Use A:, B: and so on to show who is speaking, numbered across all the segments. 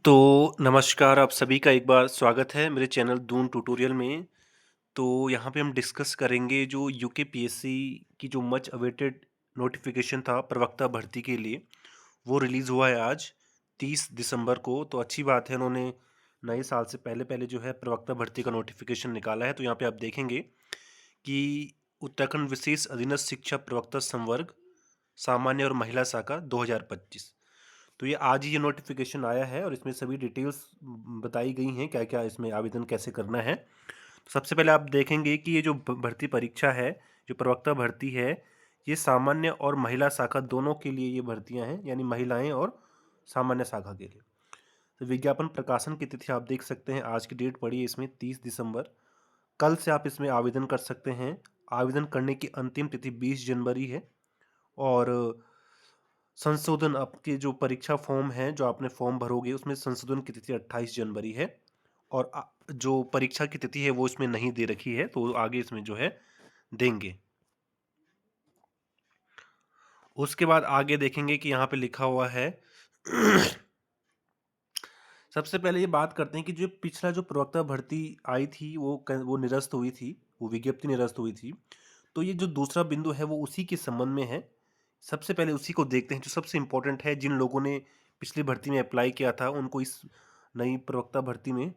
A: तो नमस्कार, आप सभी का एक बार स्वागत है मेरे चैनल दून ट्यूटोरियल में। तो यहाँ पे हम डिस्कस करेंगे जो यूकेपीएससी की जो मच अवेटेड नोटिफिकेशन था प्रवक्ता भर्ती के लिए, वो रिलीज़ हुआ है आज 30 दिसंबर को। तो अच्छी बात है, उन्होंने नए साल से पहले-पहले जो है प्रवक्ता भर्ती का नोटिफिकेशन निकाला है। तो यहाँ पे आप देखेंगे कि उत्तराखंड विशेष अधीनस्थ शिक्षा प्रवक्ता संवर्ग, सामान्य और महिला शाखा 2025। तो ये आज ही ये नोटिफिकेशन आया है और इसमें सभी डिटेल्स बताई गई हैं, क्या-क्या इसमें आवेदन कैसे करना है। तो सबसे पहले आप देखेंगे कि ये जो भर्ती परीक्षा है, जो प्रवक्ता भर्ती है, ये सामान्य और महिला शाखा दोनों के लिए ये भर्तियां हैं, यानी महिलाएं और सामान्य शाखा के लिए। तो विज्ञापन प्रकाशन की तिथि आप देख सकते हैं, आज की डेट पड़ी है इसमें 30 दिसंबर। कल से आप इसमें आवेदन कर सकते हैं। आवेदन करने की अंतिम तिथि 20 जनवरी है। और संशोधन, आपके जो परीक्षा फॉर्म है, जो आपने फॉर्म भरोगे, उसमें संशोधन की तिथि 28 जनवरी है। और जो परीक्षा की तिथि है वो इसमें नहीं दे रखी है, तो आगे इसमें जो है देंगे। उसके बाद आगे देखेंगे कि यहाँ पे लिखा हुआ है सबसे पहले ये बात करते हैं कि जो पिछला जो प्रवक्ता भर्ती आई थी वो निरस्त हुई थी, वो विज्ञप्ति निरस्त हुई थी। तो ये जो दूसरा बिंदु है वो उसी के संबंध में है। सबसे पहले उसी को देखते हैं, जो सबसे इम्पोर्टेंट है। जिन लोगों ने पिछली भर्ती में अप्लाई किया था उनको इस नई प्रवक्ता भर्ती में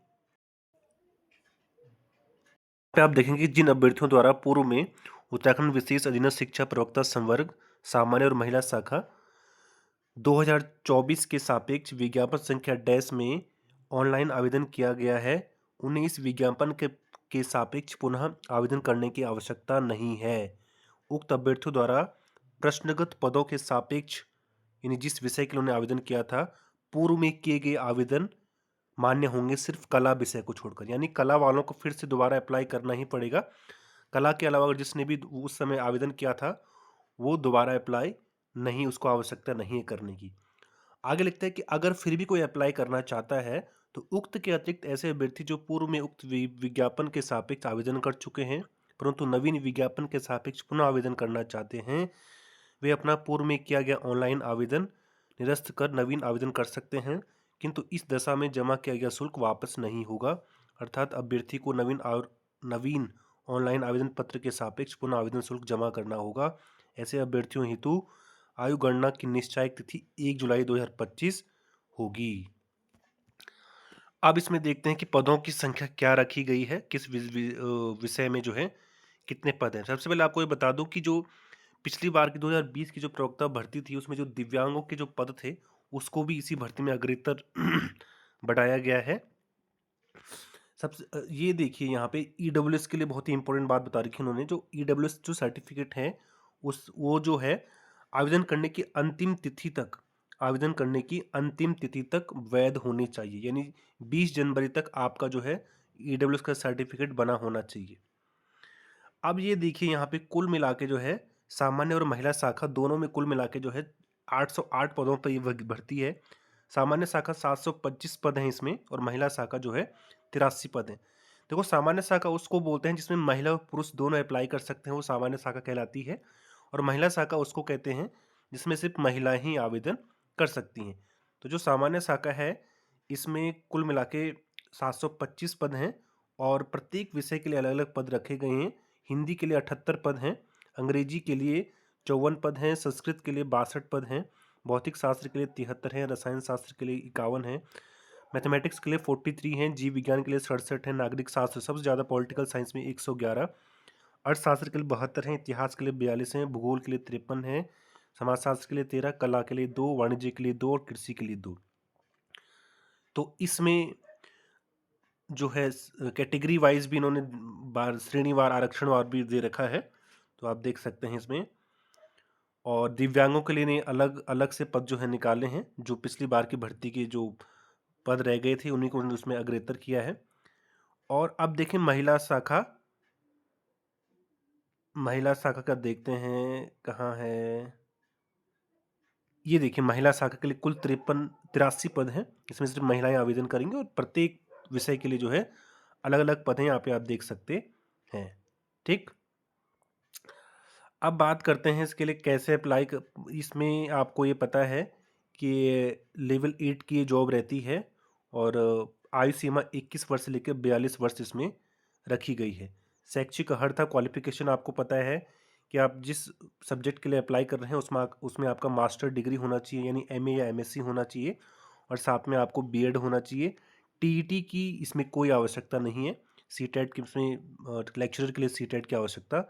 A: पे आप देखेंगे कि जिन अभ्यर्थियों द्वारा पूर्व में उत्तराखंड विशेष अधीनस्थ शिक्षा प्रवक्ता संवर्ग, सामान्य और महिला शाखा 2024 के सापेक्ष विज्ञापन संख्या डैश में ऑनलाइन आवेदन किया गया है, उन्हें इस विज्ञापन के सापेक्ष पुनः आवेदन करने की आवश्यकता नहीं है। उक्त अभ्यर्थियों द्वारा प्रश्नगत पदों के सापेक्ष, यानी जिस विषय के लिए उन्होंने आवेदन किया था, पूर्व में किए गए आवेदन मान्य होंगे, सिर्फ कला विषय को छोड़कर। यानी कला वालों को फिर से दोबारा अप्लाई करना ही पड़ेगा। कला के अलावा अगर जिसने भी उस समय आवेदन किया था, वो दोबारा अप्लाई नहीं, उसको आवश्यकता नहीं है करने की। आगे लिखता है कि अगर फिर भी कोई अप्लाई करना चाहता है, तो उक्त के अतिरिक्त ऐसे अभ्यर्थी जो पूर्व में उक्त विज्ञापन के सापेक्ष आवेदन कर चुके हैं, परंतु नवीन विज्ञापन के सापेक्ष पुनः आवेदन करना चाहते हैं, वे अपना पूर्व में किया गया ऑनलाइन आवेदन निरस्त कर नवीन आवेदन कर सकते हैं, किंतु इस दशा में जमा किया गया शुल्क वापस नहीं होगा। अर्थात अभ्यर्थी को नवीन ऑनलाइन आवेदन पत्र के सापेक्ष पुनः आवेदन शुल्क जमा करना होगा। ऐसे अभ्यर्थियों हेतु आयु गणना की निश्चायक तिथि 1 जुलाई 2025 होगी। अब इसमें देखते हैं कि पदों की संख्या क्या रखी गई है, किस विषय में जो है कितने पद हैं। सबसे पहले आपको ये बता दूं कि जो पिछली बार की 2020 की जो प्रवक्ता भर्ती थी, उसमें जो दिव्यांगों के जो पद थे, उसको भी इसी भर्ती में अग्रेतर बढ़ाया गया है। ये देखिए, यहाँ पे ईडब्ल्यूएस के लिए बहुत ही इंपॉर्टेंट बात बता रखी है उन्होंने। जो ईडब्ल्यूएस जो सर्टिफिकेट है, उस वो जो है आवेदन करने की अंतिम तिथि तक, आवेदन करने की अंतिम तिथि तक वैध होनी चाहिए। यानी 20 जनवरी तक आपका जो है ईडब्ल्यूएस का सर्टिफिकेट बना होना चाहिए। अब ये देखिए, यहाँ पे कुल मिला के जो है सामान्य और महिला शाखा दोनों में कुल मिला के जो है 808 पदों पर ये भर्ती है। सामान्य शाखा 725 पद हैं इसमें, और महिला शाखा जो है 83 पद हैं। देखो, सामान्य शाखा उसको बोलते हैं जिसमें महिला और पुरुष दोनों अप्लाई कर सकते हैं, वो सामान्य शाखा कहलाती है। और महिला शाखा उसको कहते हैं जिसमें सिर्फ महिलाएं ही आवेदन कर सकती हैं। तो जो सामान्य शाखा है, इसमें कुल मिला के 725 पद हैं, और प्रत्येक विषय के लिए अलग अलग पद रखे गए हैं। हिंदी के लिए 78 पद हैं, अंग्रेजी के लिए 54 पद हैं, संस्कृत के लिए 62 पद हैं, भौतिक शास्त्र के लिए 73 हैं, रसायन शास्त्र के लिए 51 हैं, मैथमेटिक्स के लिए 43 हैं, जीव विज्ञान के लिए 67 हैं, नागरिक शास्त्र सबसे ज़्यादा पॉलिटिकल साइंस में 111, अर्थशास्त्र के लिए 72 हैं, इतिहास के लिए 42 हैं, भूगोल के लिए 53 हैं, समाजशास्त्र के लिए 13, कला के लिए 2, वाणिज्य के लिए 2 और कृषि के लिए 2। तो इसमें जो है कैटेगरी वाइज भी इन्होंने श्रेणीवार आरक्षणवार भी दे रखा है, तो आप देख सकते हैं इसमें। और दिव्यांगों के लिए ने अलग अलग से पद जो है निकाले हैं, जो पिछली बार की भर्ती के जो पद रह गए थे उन्हीं को उन्होंने उसमें अग्रेतर किया है। और अब देखें महिला शाखा, महिला शाखा का देखते हैं कहाँ है। ये देखिए, महिला शाखा के लिए कुल 83 पद हैं, इसमें सिर्फ महिलाएं आवेदन करेंगे, और प्रत्येक विषय के लिए जो है अलग अलग पद हैं, यहाँ पे आप देख सकते हैं। ठीक, अब बात करते हैं इसके लिए कैसे अप्लाई इसमें आपको ये पता है कि लेवल 8 की ये जॉब रहती है, और आयु सीमा 21 वर्ष से लेकर 42 वर्ष इसमें रखी गई है। शैक्षिक अर्हता क्वालिफिकेशन आपको पता है कि आप जिस सब्जेक्ट के लिए अप्लाई कर रहे हैं उसमें आपका मास्टर डिग्री होना चाहिए, यानी एमए या एमएससी होना चाहिए, और साथ में आपको बीएड होना चाहिए। टीईटी की इसमें कोई आवश्यकता नहीं है। सीटेट की इसमें लेक्चरर के लिए सीटेट की आवश्यकता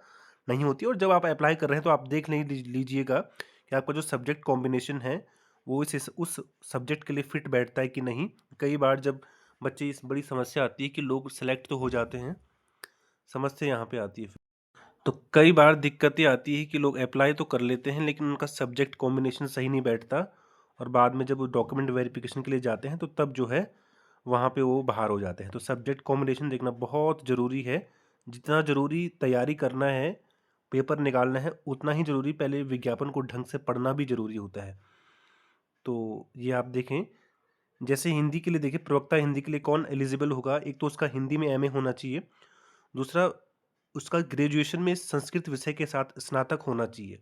A: नहीं होती। और जब आप अप्लाई कर रहे हैं तो आप देख लीजिएगा कि आपका जो सब्जेक्ट कॉम्बिनेशन है वो उस सब्जेक्ट के लिए फिट बैठता है कि नहीं। कई बार जब बच्चे इस बड़ी समस्या आती है कि लोग सेलेक्ट तो हो जाते हैं, समस्या यहाँ पे आती है फिर। तो कई बार दिक्कतें आती है कि लोग अप्लाई तो कर लेते हैं लेकिन उनका सब्जेक्ट कॉम्बिनेशन सही नहीं बैठता, और बाद में जब वो डॉक्यूमेंट वेरिफिकेशन के लिए जाते हैं तो तब जो है वहाँ पे वो बाहर हो जाते हैं। तो सब्जेक्ट कॉम्बिनेशन देखना बहुत ज़रूरी है। जितना ज़रूरी तैयारी करना है, पेपर निकालना है, उतना ही ज़रूरी पहले विज्ञापन को ढंग से पढ़ना भी ज़रूरी होता है। तो ये आप देखें, जैसे हिंदी के लिए देखिए, प्रवक्ता हिंदी के लिए कौन एलिजिबल होगा। एक तो उसका हिंदी में एमए होना चाहिए, दूसरा उसका ग्रेजुएशन में संस्कृत विषय के साथ स्नातक होना चाहिए।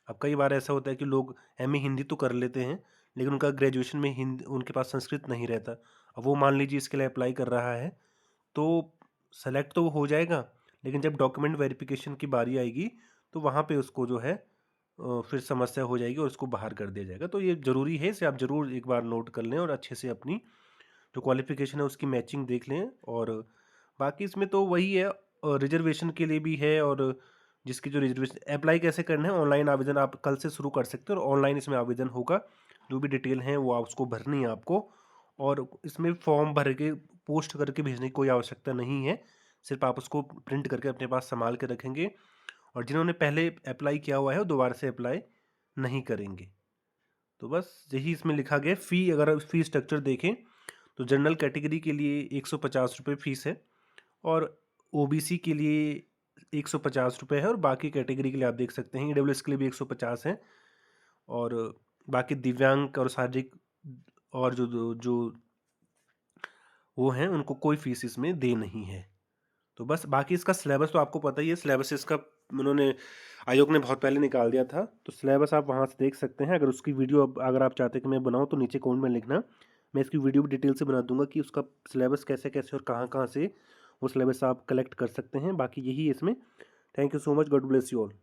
A: अब कई बार ऐसा होता है कि लोग एमए हिंदी तो कर लेते हैं लेकिन उनका ग्रेजुएशन में हिंदी उनके पास संस्कृत नहीं रहता। अब वो मान लीजिए इसके लिए अप्लाई कर रहा है तो सेलेक्ट तो वो हो जाएगा, लेकिन जब डॉक्यूमेंट वेरिफिकेशन की बारी आएगी तो वहाँ पे उसको जो है फिर समस्या हो जाएगी और उसको बाहर कर दिया जाएगा। तो ये ज़रूरी है, इसे आप ज़रूर एक बार नोट कर लें और अच्छे से अपनी जो क्वालिफिकेशन है उसकी मैचिंग देख लें। और बाकी इसमें तो वही है, रिजर्वेशन के लिए भी है। और जिसकी जो रिजर्वेशन अप्लाई कैसे करना है, ऑनलाइन आवेदन आप कल से शुरू कर सकते हो और ऑनलाइन इसमें आवेदन होगा। जो भी डिटेल है वो आप उसको भरनी है आपको, और इसमें फॉर्म भर के पोस्ट करके भेजने की कोई आवश्यकता नहीं है। सिर्फ आप उसको प्रिंट करके अपने पास संभाल के रखेंगे, और जिन्होंने पहले अप्लाई किया हुआ है वो दोबारा से अप्लाई नहीं करेंगे। तो बस यही इसमें लिखा गया है। फ़ी, अगर फ़ी स्ट्रक्चर देखें तो जनरल कैटेगरी के लिए 150 रुपये फ़ीस है, और ओबीसी के लिए 150 रुपये है, और बाकी कैटेगरी के लिए आप देख सकते हैं ईडब्ल्यूएस के लिए भी 150 है। और बाकी दिव्यांग और शारीरिक और जो वो हैं उनको कोई फ़ीस इसमें दे नहीं है। तो बस बाकी इसका सिलेबस तो आपको पता ही है। सिलेबस इसका उन्होंने आयोग ने बहुत पहले निकाल दिया था, तो सिलेबस आप वहाँ से देख सकते हैं। अगर उसकी वीडियो अगर आप चाहते हैं कि मैं बनाऊँ तो नीचे कमेंट में लिखना, मैं इसकी वीडियो भी डिटेल से बना दूंगा कि उसका सिलेबस कैसे कैसे और कहाँ कहाँ से वो सिलेबस आप कलेक्ट कर सकते हैं। बाकी यही है इसमें। Thank you so much, God bless you all.